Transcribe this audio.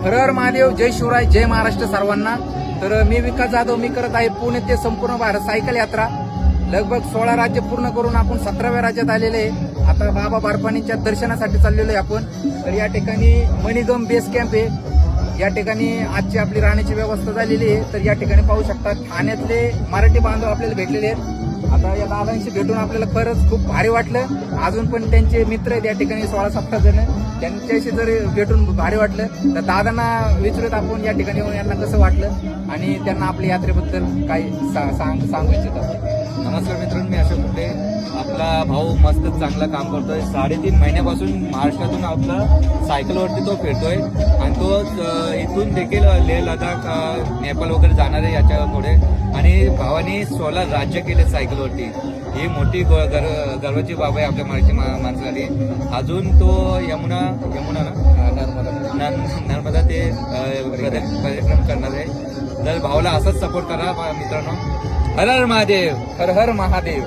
हर हर महादेव, जय शिवराय, जय महाराष्ट्र सर्वांना. तर मी विकास जाधव, मी करत आहे पुणे ते संपूर्ण भारत सायकल यात्रा. लगभग 16 राज्य पूर्ण करून आपण 17व्या राज्यात आलेले आहे. आता बाबा बारपाणींच्या दर्शनासाठी चाललेलो आहे आपण. तर या ठिकाणी मणिगम बेस कॅम्प आहे. या ठिकाणी आजची आपली राहण्याची व्यवस्था झालेली आहे. तर या ठिकाणी पाहू शकता ठाण्यातले मराठी बांधव आपल्याला भेटलेले आहेत. आता या दादांशी भेटून आपल्याला खरंच खूप भारी वाटलं. अजून पण त्यांचे मित्र आहेत या ठिकाणी 16-17 जण, त्यांच्याशी जर भेटून भारी वाटलं तर दादांना विचारत आपण या ठिकाणी येऊन यांना कसं वाटलं आणि त्यांना आपल्या यात्रेबद्दल काही सांगू इच्छितात. नमस्कार मित्रांनो, मी अशोक कुटे. आपला भाऊ मस्त चांगलं काम करतोय. 3.5 महिन्यापासून महाराष्ट्रातून आपला सायकलवरती तो फिरतोय आणि तो इथून देखील लेह लडाख नेपाळ वगैरे जाणार आहे याच्या पुढे. आणि भावानी 16 राज्य केले सायकलवरती. ही मोठी गर्वाची बाब आहे आपल्या मराठी माणसासाठी. अजून तो यमुना नर्मदा ते परिक्रम करणार आहे. तर भावाला असाच सपोर्ट करा मित्रांनो. हर हर महादेव. हर हर महादेव.